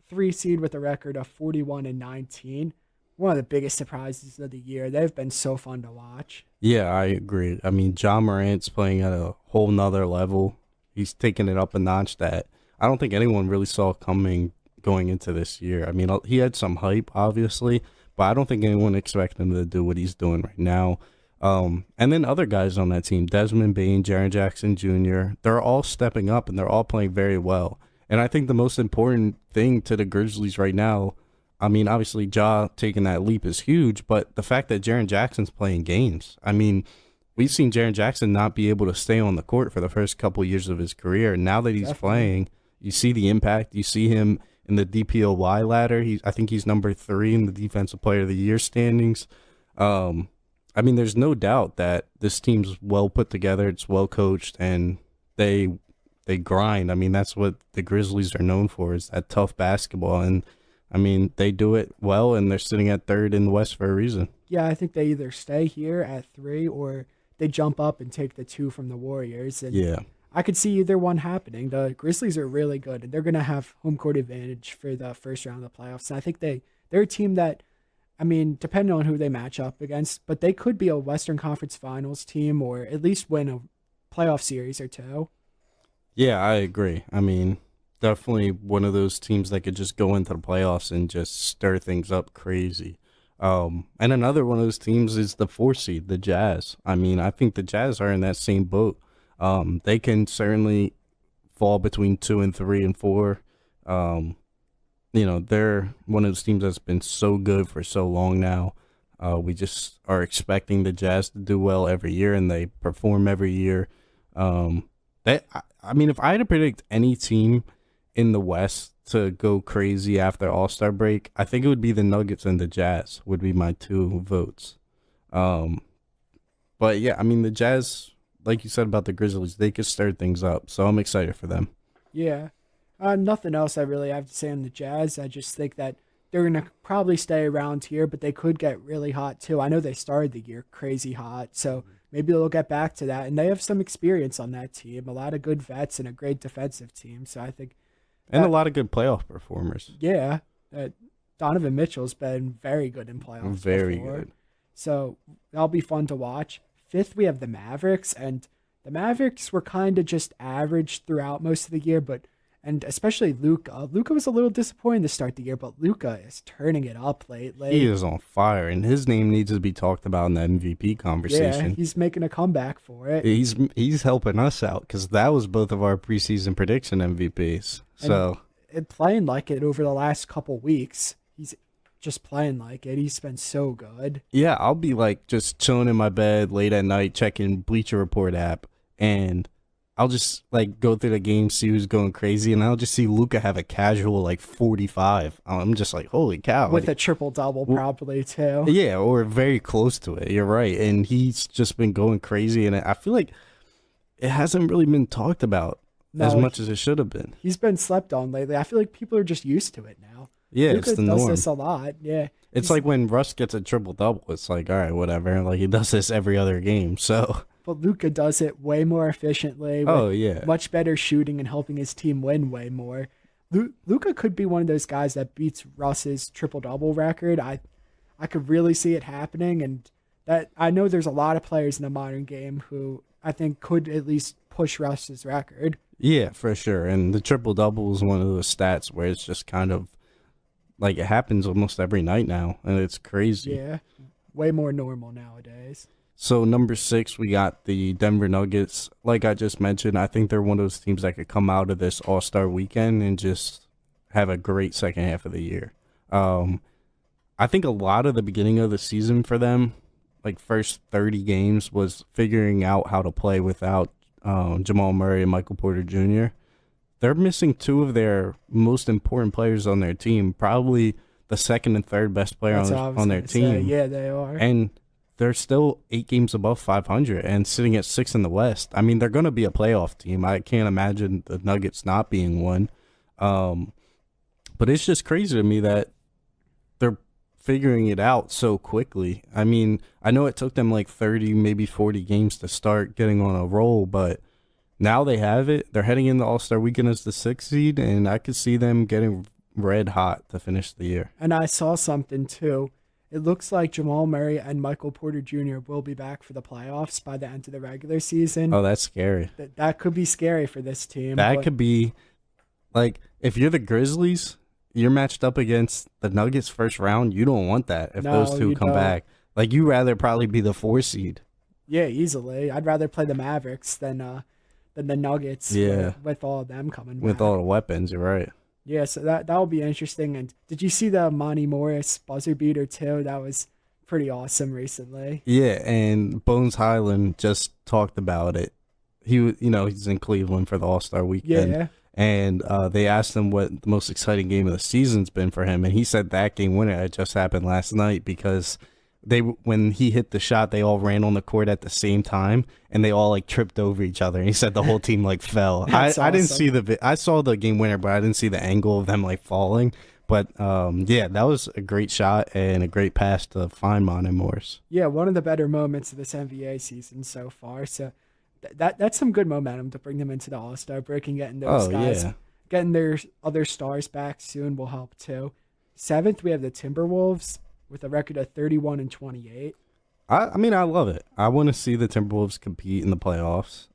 3 seed with a record of 41-19. one of the biggest surprises of the year. They've been so fun to watch. Yeah, I agree. I mean, John Morant's playing at a whole nother level. He's taking it up a notch that I don't think anyone really saw coming going into this year. I mean, he had some hype, obviously, but I don't think anyone expected him to do what he's doing right now. And then other guys on that team, Desmond Bain, Jaren Jackson Jr., they're all stepping up and they're all playing very well. And I think the most important thing to the Grizzlies right now, I mean, obviously, Ja taking that leap is huge, but the fact that Jaren Jackson's playing games, I mean, we've seen Jaren Jackson not be able to stay on the court for the first couple years of his career. Now that he's Definitely. playing, you see the impact. You see him in the DPOY ladder. I think he's number 3 in the Defensive Player of the Year standings. Um, I mean, there's no doubt that this team's well put together. It's well coached, and they grind. I mean, that's what the Grizzlies are known for, is that tough basketball. And I mean, they do it well, and they're sitting at third in the West for a reason. Yeah, I think they either stay here at 3 or they jump up and take the 2 from the Warriors. And Yeah. I could see either one happening. The Grizzlies are really good, and they're going to have home court advantage for the first round of the playoffs. And I think they're a team that, I mean, depending on who they match up against, but they could be a Western Conference Finals team or at least win a playoff series or two. Yeah, I agree. I mean, definitely one of those teams that could just go into the playoffs and just stir things up crazy. And another one of those teams is the 4 seed, the Jazz. I mean, I think the Jazz are in that same boat. They can certainly fall between 2 and 3 and 4. Um, they're one of those teams that's been so good for so long now. We just are expecting the Jazz to do well every year, and they perform every year. I mean, if I had to predict any team in the West to go crazy after All-Star break, I think it would be the Nuggets and the Jazz would be my 2 votes. Um, but yeah, I mean, the Jazz, like you said about the Grizzlies, they could stir things up, so I'm excited for them. Yeah. Nothing else I really have to say on the Jazz. I just think that they're going to probably stay around here, but they could get really hot too. I know they started the year crazy hot, so maybe they'll get back to that. And they have some experience on that team, a lot of good vets and a great defensive team. So I think And a that, lot of good playoff performers. yeah, Donovan Mitchell's been very good in playoffs Very before. good. So that'll be fun to watch. Fifth, we have the Mavericks, and the Mavericks were kind of just average throughout most of the year, but and especially Luca. Luca was a little disappointing to start the year, but Luca is turning it up He lately. is on fire, and his name needs to be talked about in the MVP Yeah, conversation. he's making a comeback for it, He's helping us out because that was both of our preseason prediction MVPs. and So playing like it over the last couple weeks. He's just playing like it. He's been so good. yeah, I'll be like just chilling in my bed late at night, checking Bleacher Report app, and I'll just like go through the game, see who's going crazy, and I'll just see Luca have a casual like 45. I'm just like, holy cow! With Like, a triple double, probably too. yeah, or very close to it. You're right, and he's just been going crazy, and I feel like it hasn't really been talked about as No, much as it should have been. he's been slept on lately. I feel like people are just used to it now. Yeah, it's Luca the does norm. this a lot. Yeah, It's like when Russ gets a triple double. It's like, all right, whatever. Like he does this every other game. So, but Luca does it way more efficiently with oh yeah, much better shooting and helping his team win way more. Luca could be one of those guys that beats Russ's triple double record. I could really see it happening, and that I know there's a lot of players in the modern game who I think could at least push Russ's record. yeah, for sure. And the triple double is one of those stats where it's just kind of like it happens almost every night now, and it's crazy. Yeah, way more normal nowadays. So number 6, we got the Denver Nuggets. Like I just mentioned, I think they're one of those teams that could come out of this All Star weekend and just have a great second half of the year. Um, I think a lot of the beginning of the season for them, like first 30 games, was figuring out how to play without Jamal Murray and Michael Porter Jr. They're missing 2 of their most important players on their team, probably the second and third best player That's what I was on their gonna say. team. Yeah, they are. And they're still 8 games above 500 and sitting at 6 in the West. I mean, they're going to be a playoff team. I can't imagine the Nuggets not being one. Um, but it's just crazy to me that they're figuring it out so quickly. I mean, I know it took them like 30, maybe 40 games to start getting on a roll, but now they have it. They're heading into All-Star weekend as the 6th seed, and I could see them getting red hot to finish the year. And I saw something too. it looks like Jamal Murray and Michael Porter Jr. will be back for the playoffs by the end of the regular season. Oh, that's scary. That could be scary for this team. That But could be like if you're the Grizzlies, you're matched up against the Nuggets first round. You don't want that if those no, two you come don't. back. Like you rather probably be the 4 seed. Yeah, easily. I'd rather play the Mavericks than the Nuggets Yeah, with all of them coming with back. all the weapons. You're right. Yeah, so that'll be interesting. And did you see the Monty Morris buzzer beater too? That was pretty awesome recently. Yeah, and Bones Highland just talked about it. He's in Cleveland for the All-Star weekend, Yeah, and they asked him what the most exciting game of the season's been for him, and he said that game winner had just happened last night because when he hit the shot, they all ran on the court at the same time, and they all like tripped over each other. And he said the whole team like fell. that's I didn't see awesome. I saw the game winner, but I didn't see the angle of them like falling. But yeah, that was a great shot and a great pass to Feynman and Morris. Yeah, one of the better moments of this NBA season so far. So that's some good momentum to bring them into the All Star break and getting those Oh guys, yeah. getting their other stars back soon will help too. Seventh, we have the Timberwolves with a record of 31-28. I mean, I love it. I want to see the Timberwolves compete in the playoffs.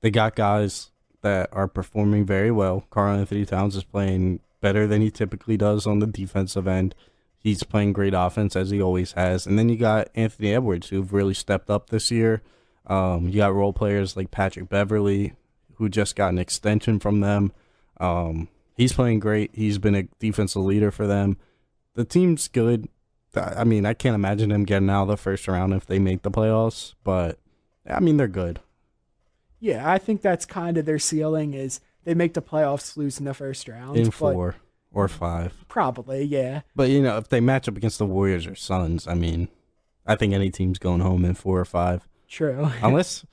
They got guys that are performing very well. Karl Anthony Towns is playing better than he typically does on the defensive end. He's playing great offense as he always has. And then you got Anthony Edwards, who've really stepped up this year. You got role players like Patrick Beverly, who just got an extension from them. He's playing great. He's been a defensive leader for them. The team's good. I mean, I can't imagine them getting out of the first round if they make the playoffs, but I mean, they're good. Yeah, I think that's kind of their ceiling is they make the playoffs, lose in the first round. In But 4 or 5. probably, yeah. But, if they match up against the Warriors or Suns, I mean, I think any team's going home in 4 or 5. True. Unless,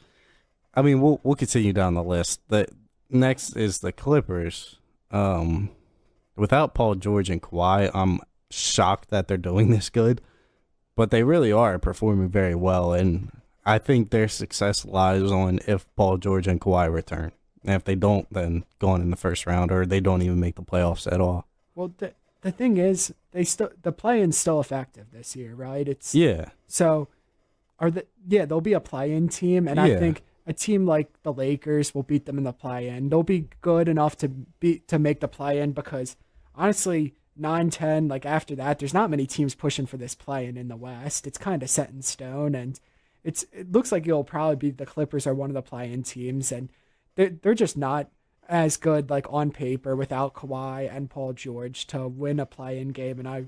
I mean, we'll continue down the list. The next is the Clippers. Without Paul George and Kawhi, I'm shocked that they're doing this good, but they really are performing very well, and I think their success lies on if Paul George and Kawhi return. And if they don't, then going in the first round, or they don't even make the playoffs at all. Well, the thing is, the play-in's still effective this year, right? It's Yeah, so they'll be a play-in team, and I Yeah. think a team like the Lakers will beat them in the play-in. They'll be good enough to make the play-in because honestly, 9-10, like after that, there's not many teams pushing for this play-in in the West. It's kind of set in stone, and it looks like it'll probably be the Clippers are one of the play-in teams, and they're just not as good like on paper without Kawhi and Paul George to win a play-in game, and I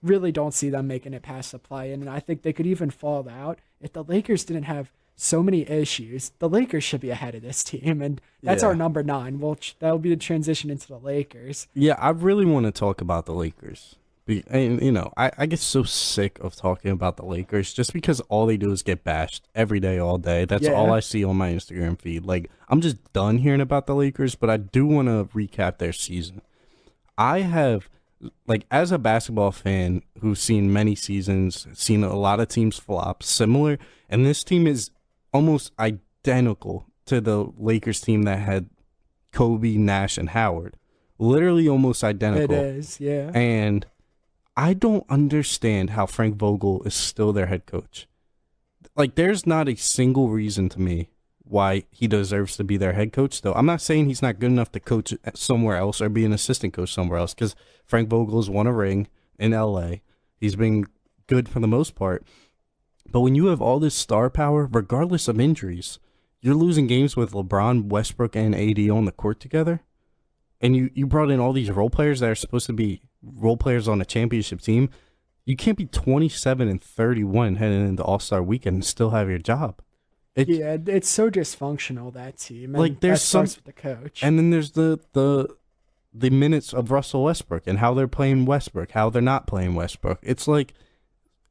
really don't see them making it past the play-in, and I think they could even fall out if the Lakers didn't have so many issues. The Lakers should be ahead of this team, and that's Yeah. our number 9. Well, that'll be the transition into the Lakers. Yeah, I really want to talk about the Lakers. And, I get so sick of talking about the Lakers just because all they do is get bashed every day, all day. That's Yeah. all I see on my Instagram feed. Like, I'm just done hearing about the Lakers, but I do want to recap their season. I have, like, as a basketball fan who's seen many seasons, seen a lot of teams flop, similar, and this team is almost identical to the Lakers team that had Kobe, Nash, and Howard. Literally almost identical. It is, yeah. And I don't understand how Frank Vogel is still their head coach. Like, there's not a single reason to me why he deserves to be their head coach, though. I'm not saying he's not good enough to coach somewhere else or be an assistant coach somewhere else, because Frank Vogel's won a ring in LA. He's been good for the most part. But when you have all this star power, regardless of injuries, you're losing games with LeBron, Westbrook, and AD on the court together. And you brought in all these role players that are supposed to be role players on a championship team. You can't be 27-31 heading into All-Star weekend and still have your job. Yeah, it's so dysfunctional, that team. And Like, there's that starts with the coach. And then there's the minutes of Russell Westbrook and how they're playing Westbrook, how they're not playing Westbrook. It's like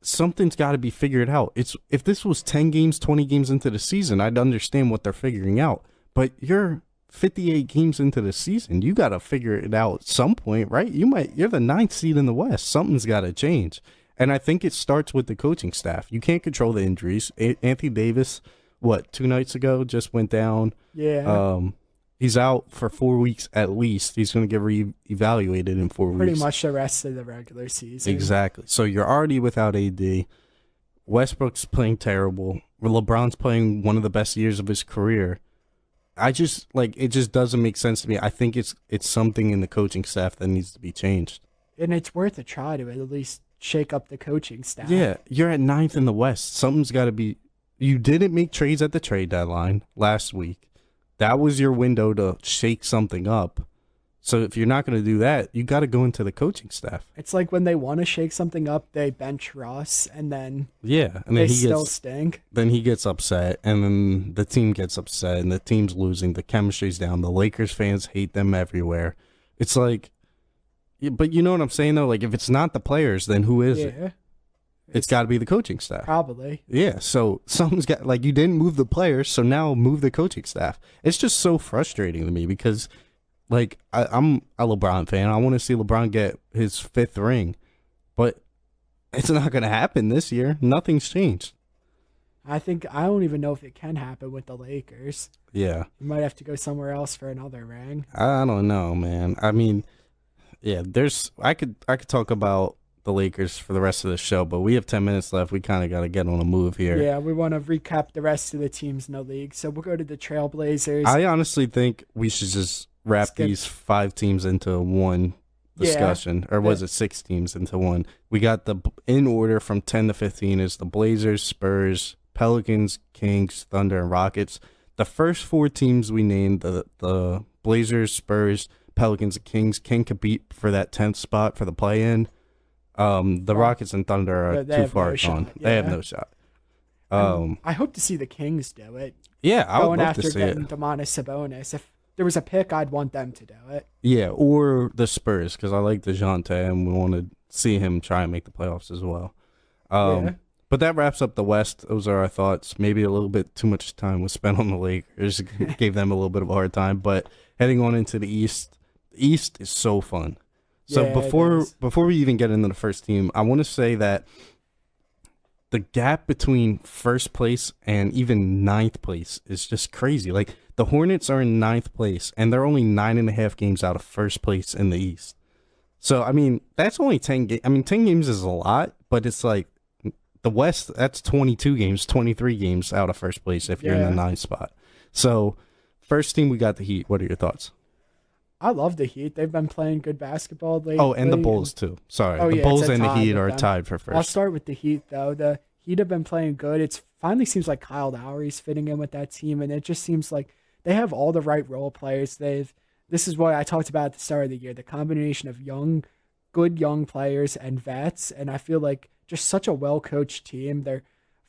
something's got to be figured out. If this was 10 games, 20 games into the season, I'd understand what they're figuring out. But you're 58 games into the season. You got to figure it out at some point, right? You're the 9th seed in the West. Something's got to change. And I think it starts with the coaching staff. You can't control the injuries. Anthony Davis, 2 nights ago, just went down. Yeah. He's out for 4 weeks at least. He's going to get re-evaluated in 4 Pretty weeks. much the rest of the regular season. Exactly. So you're already without AD. Westbrook's playing terrible. LeBron's playing one of the best years of his career. I just like it just doesn't make sense to me. I think it's something in the coaching staff that needs to be changed. And it's worth a try to at least shake up the coaching staff. Yeah, you're at ninth in the West. Something's got to be. You didn't make trades at the trade deadline last week. That was your window to shake something up. So if you're not going to do that, you got to go into the coaching staff. It's like when they want to shake something up, they bench Russ, and then Yeah, and they then still stink. then he gets upset, and then the team gets upset, and the team's losing. The chemistry's down. The Lakers fans hate them everywhere. It's like, but you know what I'm saying though. Like if it's not the players, then who is it? Yeah, It's got to be the coaching staff. probably. Yeah, so something's got like you didn't move the players, so now move the coaching staff. It's just so frustrating to me because, like, I'm a LeBron fan. I want to see LeBron get his 5th ring, but it's not going to happen this year. Nothing's changed. I think I don't even know if it can happen with the Lakers. Yeah, You might have to go somewhere else for another ring. I don't know, man. I mean, yeah, I could talk about the Lakers for the rest of the show, but we have 10 minutes left. We kind of got to get on a move here. Yeah, we want to recap the rest of the teams in the league. So we'll go to the Trailblazers. I honestly think we should just wrap Skip. these 5 teams into one discussion, or was it 6 teams into one? We got in order from 10 to 15 is the Blazers, Spurs, Pelicans, Kings, Thunder, and Rockets. The first 4 teams we named, the Blazers, Spurs, Pelicans, and Kings, can compete for that 10th spot for the play-in. The Rockets and Thunder are They too have far no shot, gone. They have yeah. no shot. I hope to see the Kings do it. Yeah, I would Going love after to see it. getting Domantas Sabonis. If there was a pick, I'd want them to do it. Yeah, or the Spurs, because I like DeJounte and we want to see him try and make the playoffs as well. Yeah. But that wraps up the West. Those are our thoughts. Maybe a little bit too much time was spent on the Lakers. Gave them a little bit of a hard time. But heading on into the East is so fun. So Yeah, it is. before we even get into the first team, I want to say that the gap between first place and even ninth place is just crazy. Like the Hornets are in ninth place, and they're only 9.5 games out of first place in the East. So I mean, that's only 10 games. I mean, 10 games is a lot, but it's like the West. That's 22 games, 23 games out of first place if you're in the Yeah. ninth spot. So first team, we got the Heat. What are your thoughts? I love the Heat. They've been playing good basketball lately. Oh, and the Bulls too. Sorry, Oh, the yeah, Bulls it's a and the tie Heat with are them. tied for I'll first. start with the Heat, though. The Heat have been playing good. It finally seems like Kyle Lowry's fitting in with that team, and it just seems like they have all the right role players. This is what I talked about at the start of the year, the combination of good young players and vets, and I feel like just such a well-coached team. They're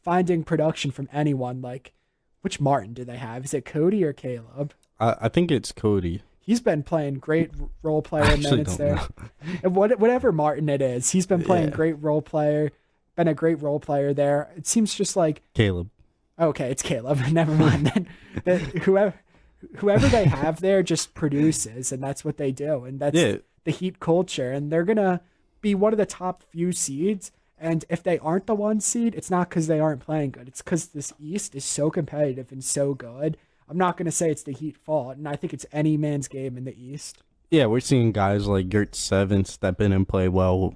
finding production from anyone. Like, which Martin do they have? Is it Cody or Caleb? I think it's Cody. He's been playing great role player I actually minutes don't there. know. And whatever Martin it is, he's been playing Yeah. great role player, been a great role player there. It seems just like, Caleb. okay, it's Caleb. Never mind. Then whoever they have there just produces, and that's what they do. And that's Yeah. the Heat culture. And they're going to be one of the top few seeds. And if they aren't the 1 seed, it's not because they aren't playing good. It's because this East is so competitive and so good. I'm not going to say it's the Heat fault, and I think it's any man's game in the East. Yeah, we're seeing guys like Yurt Seven step in and play well.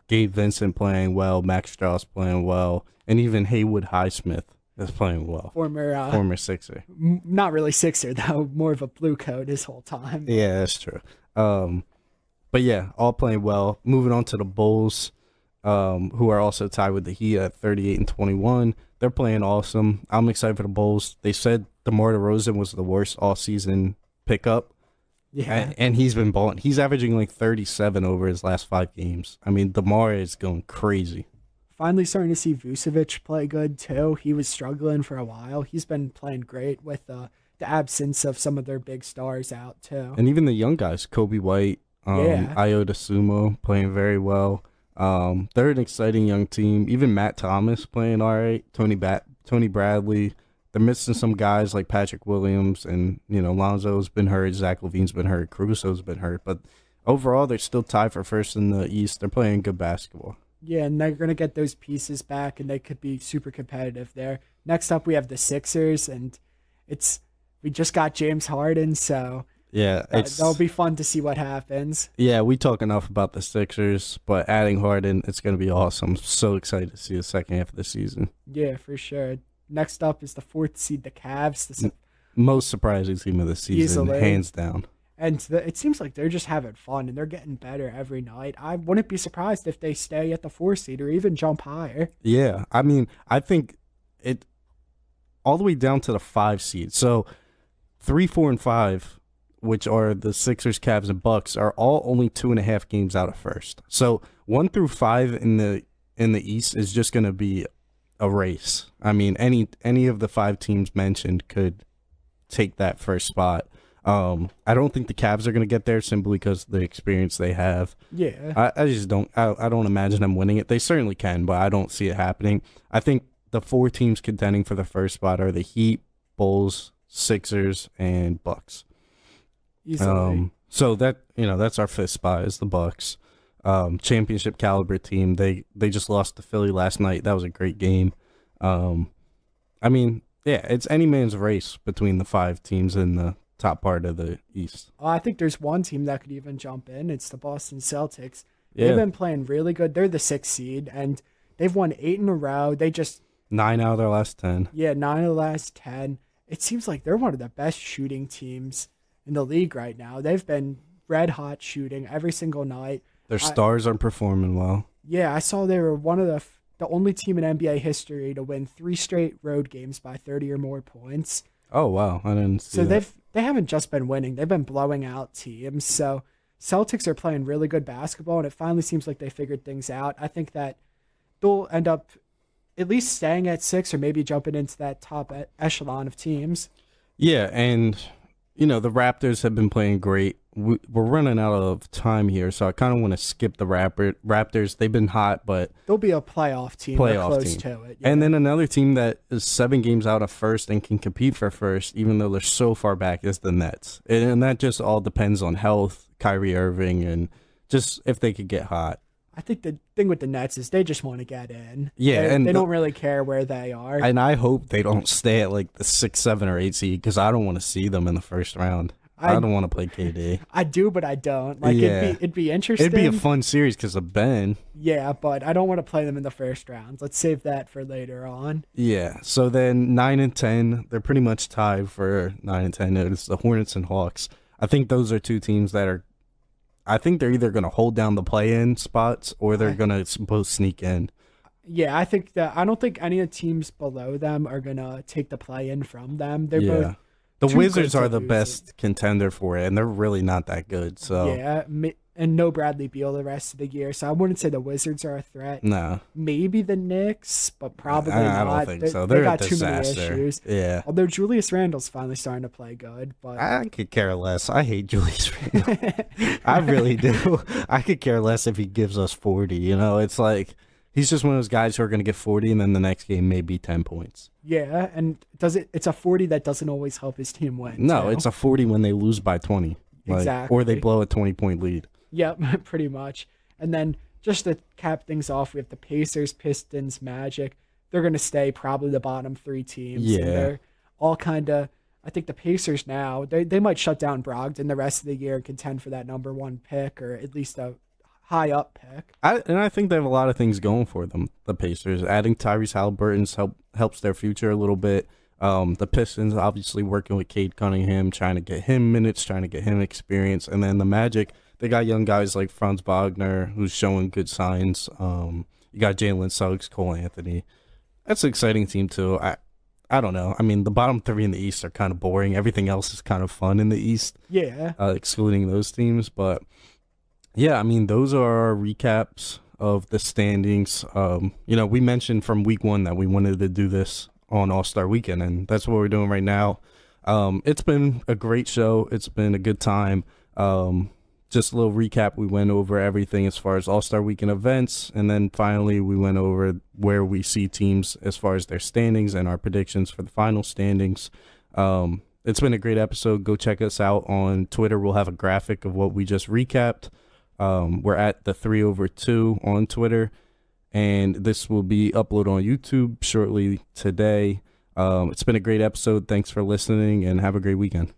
Gabe Vincent playing well. Max Strauss playing well. And even Haywood Highsmith is playing well. Former Sixer. Not really Sixer, though, more of a blue coat his whole time. Yeah, that's true. But yeah, all playing well. Moving on to the Bulls, who are also tied with the Heat at 38 and 21. They're playing awesome. I'm excited for the Bulls. They said DeMar DeRozan was the worst all-season pickup, Yeah. and he's been balling. He's averaging like 37 over his last 5 games. I mean, DeMar is going crazy. Finally starting to see Vucevic play good, too. He was struggling for a while. He's been playing great with the absence of some of their big stars out, too. And even the young guys, Kobe White, Yeah. Iota Sumo playing very well. They're an exciting young team. Even Matt Thomas playing all right. Tony Bradley. They're missing some guys like Patrick Williams, and Lonzo's been hurt. Zach LaVine's been hurt. Caruso's been hurt. But overall, they're still tied for first in the East. They're playing good basketball. Yeah, and they're going to get those pieces back, and they could be super competitive there. Next up, we have the Sixers, and We just got James Harden, so Yeah, that'll be fun to see what happens. yeah, we talk enough about the Sixers, but adding Harden, it's going to be awesome. I'm so excited to see the second half of the season. Yeah, for sure. Next up is the fourth seed, the Cavs. Most surprising team of the season, Easily. hands down. And it seems like they're just having fun and they're getting better every night. I wouldn't be surprised if they stay at the 4 seed or even jump higher. Yeah, I mean, I think it all the way down to the 5 seed. So 3, 4, and 5, which are the Sixers, Cavs, and Bucks, are all only 2.5 games out of first. So 1 through 5 in the East is just going to be a race. I mean, any of the 5 teams mentioned could take that first spot. I don't think the Cavs are going to get there simply because of the experience they have. Yeah. I just don't. I don't imagine them winning it. They certainly can, but I don't see it happening. I think the 4 teams contending for the first spot are the Heat, Bulls, Sixers, and Bucks. Easily. So that's our 5th spot is the Bucks. Championship caliber team. They just lost to Philly last night. That was a great game. I mean, yeah, it's any man's race between the 5 teams in the top part of the East. I think there's one team that could even jump in. It's the Boston Celtics. Yeah. They've been playing really good. They're the 6th seed, and they've won 8 in a row. They just 9 out of their last 10. Yeah, 9 of the last 10. It seems like they're one of the best shooting teams in the league right now. They've been red hot shooting every single night. Their stars are performing well. Yeah, I saw they were one of the only team in NBA history to win 3 straight road games by 30 or more points. Oh wow, I didn't see So that. they haven't just been winning; they've been blowing out teams. So Celtics are playing really good basketball, and it finally seems like they figured things out. I think that they'll end up at least staying at 6 or maybe jumping into that top echelon of teams. Yeah, and the Raptors have been playing great. We're running out of time here, so I kind of want to skip the Raptors. They've been hot, but They'll be a playoff team or close to it. Yeah. And then another team that is 7 games out of first and can compete for first, even though they're so far back, is the Nets. And that just all depends on health, Kyrie Irving, and just if they could get hot. I think the thing with the Nets is they just want to get in. Yeah, they don't really care where they are. And I hope they don't stay at like the 6, 7, or 8 seed because I don't want to see them in the first round. I don't want to play KD. I do, but I don't. Like it'd be interesting. It'd be a fun series because of Ben. Yeah, but I don't want to play them in the first round. Let's save that for later on. Yeah. So then 9 and 10, they're pretty much tied for 9 and 10. It's the Hornets and Hawks. I think those are 2 teams that are. I think they're either going to hold down the play-in spots or they're going to both sneak in. Yeah, I don't think any of the teams below them are going to take the play-in from them. They're both. The Wizards are the best contender for it, and they're really not that good. So yeah, and no Bradley Beal the rest of the year. So I wouldn't say the Wizards are a threat. No. Maybe the Knicks, but probably not. I don't think so. They They're got a too many disaster. issues. Yeah. Although Julius Randle's finally starting to play good, but I could care less. I hate Julius Randle. I really do. I could care less if he gives us 40. It's like he's just one of those guys who are going to get 40, and then the next game may be 10 points. Yeah, and it's a 40 that doesn't always help his team win. No, too. it's a 40 when they lose by 20. Exactly. Or they blow a 20-point lead. Yep, pretty much. And then just to cap things off, we have the Pacers, Pistons, Magic. They're going to stay probably the bottom 3 teams. Yeah. And they're all kind of, I think the Pacers now, they might shut down Brogdon the rest of the year and contend for that number 1 pick or at least a high up pick. I think they have a lot of things going for them, the Pacers. Adding Tyrese Halliburton's helps their future a little bit. The Pistons obviously working with Cade Cunningham, trying to get him minutes, trying to get him experience. And then the Magic, they got young guys like Franz Wagner, who's showing good signs. You got Jalen Suggs, Cole Anthony. That's an exciting team, too. I don't know. I mean, the bottom 3 in the East are kind of boring. Everything else is kind of fun in the East. Yeah. Excluding those teams. But, yeah, I mean, those are our recaps of the standings. We mentioned from week 1 that we wanted to do this on All-Star Weekend, and that's what we're doing right now. It's been a great show. It's been a good time. Just a little recap. We went over everything as far as All-Star Weekend events, and then finally we went over where we see teams as far as their standings and our predictions for the final standings. It's been a great episode. Go check us out on Twitter. We'll have a graphic of what we just recapped. We're at the 3over2 on Twitter, and this will be uploaded on YouTube shortly today. It's been a great episode. Thanks for listening and have a great weekend.